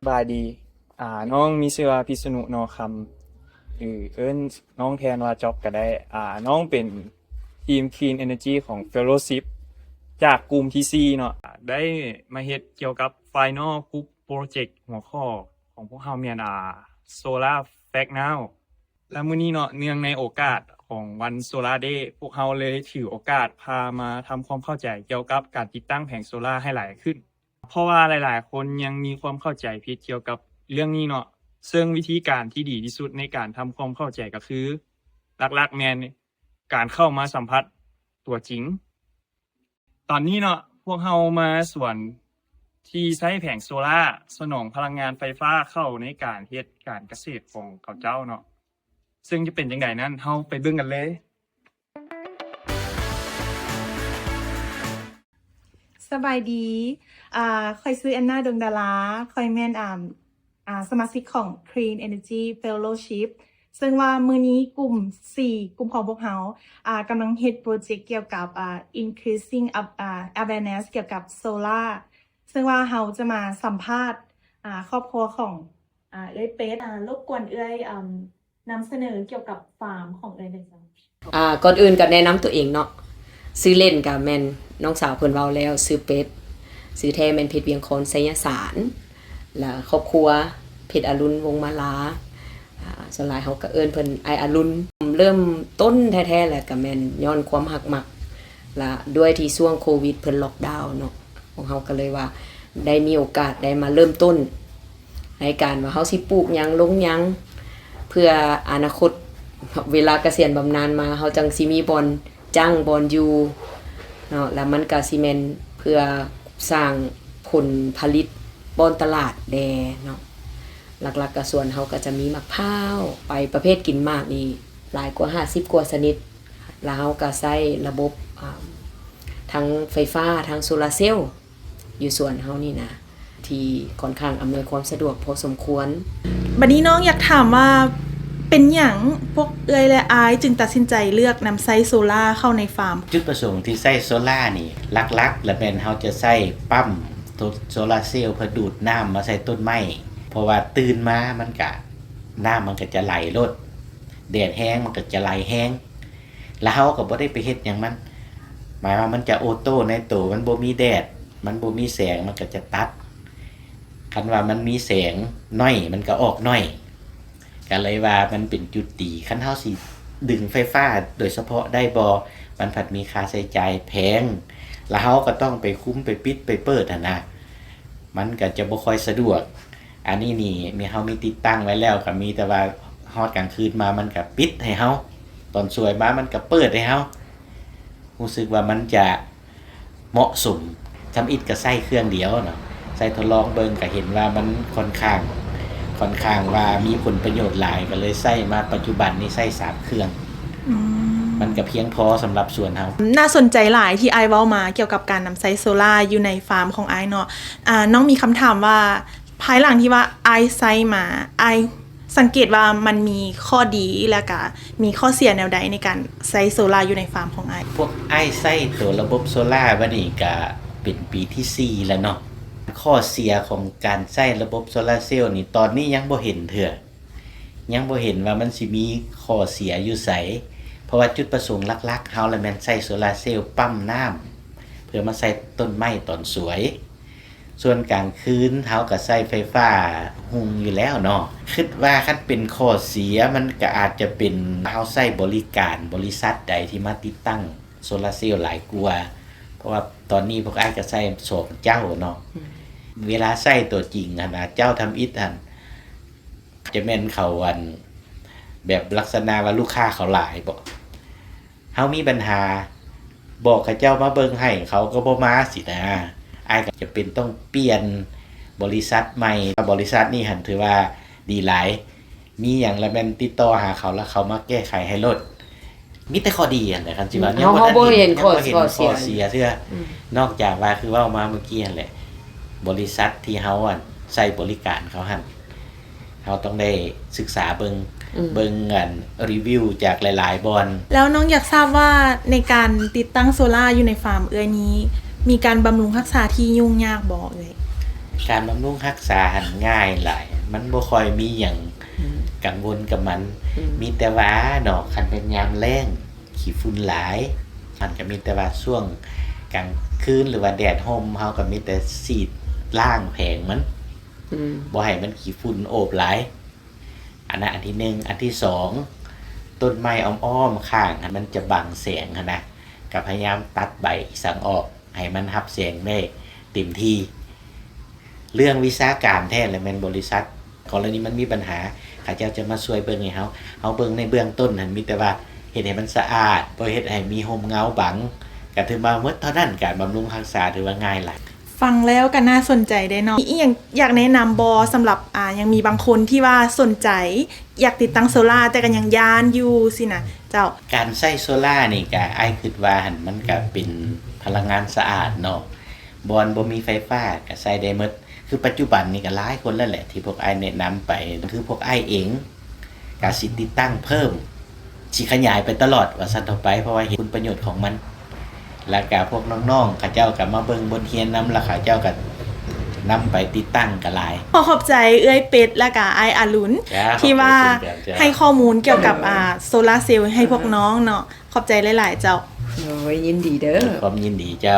บายดีน้องมีชื่อว่าพิษณุนอคำหรือเอิ้นน้องแทนว่าจ๊อบก็ได้น้องเป็นทีม Clean Energy ของ Fellowship จากกลุ่มที่4เนาะได้มาเฮ็ดเกี่ยวกับ Final Group Project หัวข้อของพวกเราแม่นSolar Fact Now และมื้อนี้เนาะเนื่องในโอกาสของวัน Solar Day พวกเราเลยถือโอกาสพามาทำความเข้าใจเกี่ยวกับการติดตั้งแผงโซลาร์ให้หลายขึ้น เพราะว่าหลายๆคนยังมีความเข้าใจผิดเกี่ยวกับเรื่องนี้เนาะซึ่งวิธีการที่ดีที่สุดในการทำความเข้าใจก็คือหลักๆแม่นการเข้ามาสัมผัสตัวจริง ตอนนี้เนาะพวกเรามาสวนที่ใช้แผงโซลาร์สนองพลังงานไฟฟ้าเข้าในการเฮ็ดการเกษตรของเขาเจ้าเนาะซึ่งจะเป็นจังไดนั้นเฮาไปเบิ่งกันเลย สบายดีคอยซื้อแอนนาดวงดาราคอยแม่นสมาชิกของ Clean Energy Fellowship ซึ่งว่ามื้อนี้กลุ่ม4กลุ่มของพวกเรากำลังเฮ็ดโปรเจกต์เกี่ยวกับincreasing awareness เกี่ยวกับโซลาร์ซึ่งว่าเราจะมาสัมภาษณ์ครอบครัวของเอ้ยเป็ดรบกวนเอ้ยนำเสนอเกี่ยวกับฟาร์มของเอ้ยได้จ้ะก่อนอื่นก็แนะนำตัวเองเนาะซื้อเล่นกับแม่นน้องสาวเพิ่นเว้าแล้วซื้อเป็ดซื้อแท้แม่นเพชรเวียงคอนไสยสารแล้วครอบครัวเพชรอรุณวงศ์มาลาส่วนหลายเฮาก็เอิ้นเพิ่นไออรุณเริ่มต้นแท้ๆแหละก็แม่นย้อนความหักมักและด้วยที่ช่วงโควิดเพิ่นล็อกดาวน์เนาะของเฮาก็เลยว่าได้มีโอกาสได้มาเริ่มต้นในการว่าเฮาสิปลูกหยังลงหยังเพื่ออนาคตเวลาเกษียณบำนาญมาเฮาจังสิมีบ่อนจ้างบ่อนอยู่เนาะแล้วมันก็สิแม่นเพื่อสร้างผลผลิตบนตลาดแดเนาะหลักๆก็ส่วนเฮาก็จะมีมะพร้าวไปประเภทกินมากนี่หลายกว่า50กว่าชนิดแล้วเฮาก็ใช้ระบบทั้งไฟฟ้าทั้งโซลาร์เซลล์อยู่ส่วนเฮานี่นะที่ค่อนข้างอำนวยความสะดวกพอสมควร บัดนี้น้องอยากถามว่าเป็นหยังพวกเอ้ยและอายจึงตัดสินใจเลือกนำไซโซล่าเข้าในฟาร์มจุดประสงค์ที่ใช้โซล่านี่หลักๆและแม่นเฮาจะใช้ปั๊มโซลาร์เซลล์เพื่อดูดน้ำมาใส่ต้นไม้เพราะว่าตื่นมามันก็น้ำมันก็จะไหลลดแดดแห้งมันก็จะไหลแห้งแล้วเฮาก็บ่ได้ไปเฮ็ดหยังมันหมายว่ามันจะออโต้ในตัวมันบ่มีแดดมันบ่มีแสงมันก็จะตัดคันว่ามันมีแสงน้อยมันก็ออกน้อยก็เลยว่ามันเป็นจุดดีคันเฮาสิดึงไฟฟ้าโดยเฉพาะได้บ่มันผัดมีค่าใช้จ่ายแพงแล้วเฮาก็ต้องไปคุ้มไปปิดไปเปิดนะมันก็จะบ่ค่อยสะดวกอันนี้นี่มีเฮามีติดตั้งไว้แล้วก็มีแต่ว่าฮอดกลางคืนมามันก็ปิดให้เฮาตอนสวยมามันก็เปิดให้เฮารู้สึกว่ามันจะเหมาะสมทำอิฐก็ใช้เครื่องเดียวเนาะใช้ทดลองเบิ่งก็เห็นว่ามันค่อนข้างว่ามีผลประโยชน์หลายก็เลยใช้มาปัจจุบันนี้ใช้3เครื่องมันก็เพียงพอสำหรับส่วนเฮาน่าสนใจหลายที่ไอเว้ามาเกี่ยวกับการนำไซโซล่าอยู่ในฟาร์มของไอเนาะน้องมีคำถามว่าภายหลังที่ว่าไอไซมาไอสังเกตว่ามันมีข้อดีและก็มีข้อเสียแนวใดในการไซโซล่าอยู่ในฟาร์มของไอพวกไอใช้ตัวระบบโซล่าบัดนี้ก็เป็นปีที่4แล้วเนาะข้อเสียของการใช้ระบบโซลาร์เซลล์นี่ตอนนี้ยังบ่เห็นเถื่อยังบ่เห็นว่ามันสิมีข้อเสียอยู่ไสเพราะว่าจุดประสงค์หลักๆเฮาละแม่นใช้โซลาร์เซลล์ปั๊มน้ำเพื่อมาใส่ต้นไม้ตอนสวยส่วนกลางคืนเฮาก็ใช้ไฟฟ้าหุงอยู่แล้วเนาะคิดว่าคันเป็นข้อเสียมันก็อาจจะเป็นเฮาใช้บริการบริษัทใดที่มาติดตั้งโซลาร์เซลล์หลายกว่าเพราะว่าตอนนี้พวกอ้ายก็ใช้2เจ้าเนาะเวลาใส่ตัวจริงนะเจ้าทำอิฐจะแม่นเขาวันแบบลักษณะว่าลูกค้าเขาหลายบ่เฮามีปัญหาบอกกับเจ้ามาเบิ่งให้เขาก็บ่มาสินะอ้ายก็จะเป็นต้องเปลี่ยนบริษัทใหม่บริษัทนี้หั่นถือว่าดีหลายมีหยังแล้วแม่นติดต่อหาเขาแล้วเขามาแก้ไขให้ลดมีแต่ข้อดีนั่นแหละคันสิว่ายังบ่เห็นข้อเสียเทื่อนอกจากว่าคือเว้ามาเมื่อกี้นั่นแหละบริษัทที่เฮาใช้บริการเขาหั่นเฮาต้องได้ศึกษาเบิ่งรีวิวจากหลายๆบอนแล้วน้องอยากทราบว่าในการติดตั้งโซล่าอยู่ในฟาร์มเอ้ยนี้มีการบำรุงรักษาที่ยุ่งยากบ่เอ้ย การบำรุงรักษาหันง่ายหลายมันบ่ค่อยมีหยังกังวลกับมัน มีแต่ว่าดอกคันเป็นยามแล้งขี้ฝุ่นหลายมันก็มีแต่ว่าช่วงกลางคืนหรือว่าแดดร่มเฮาก็มีแต่สีดล้างแผงมันบ่ให้มันขี้ฝุ่นโอบหลายอันนั้นอันที่1อันที่2ต้นไม้อ้อมๆข้างมันจะบังแสงนะก็พยายามตัดใบสังออกให้มันรับแสงได้เต็มที่เรื่องวิชาการแท้และแม่นบริษัทกรณีมันมีปัญหาเขาเจ้าจะมาช่วยเบิ่งให้เฮาเบิ่งในเบื้องต้นนั่นมีแต่ว่าเฮ็ดให้มันสะอาดบ่เฮ็ดให้มีร่มเงาบังก็ถือว่าหมดเท่านั้นการบำรุงรักษาถือว่าง่ายหลาย ฟังแล้วก็น่าสนใจได้เนาะอีกอย่างอยากแนะนำบอสำหรับยังมีบางคนที่ว่าสนใจอยากติดตั้งโซล่าแต่ก็ยังยานอยู่สินะเจ้า การใช้โซล่านี่ก็อ้ายคิดว่าหั่นมันก็เป็นพลังงานสะอาดเนาะบ่มีไฟฟ้าก็ใช้ได้หมดคือปัจจุบันนี่ก็หลายคนแล้วแหละที่พวกอ้ายแนะนำไปคือพวกอ้ายเองก็สิติดตั้งเพิ่มสิขยายไปตลอดว่าซั่นต่อไปเพราะว่าเห็นคุณประโยชน์ของมันแล้วก็พวกน้องๆเขาเจ้าก็มาเบิ่งบทเรียนนำแล้วเขาเจ้าก็นำไปติดตั้งก็หลาย ขอบใจเอ้ยเป็ดและก็ไออารุณ จ้า ที่ว่า ขอบคุณจ้า ให้ข้อมูลเกี่ยวกับโซลาร์เซลล์ให้พวกน้องเนาะขอบใจหลายๆเจ้า โอ้ยยินดีเด้อ ความยินดีเจ้า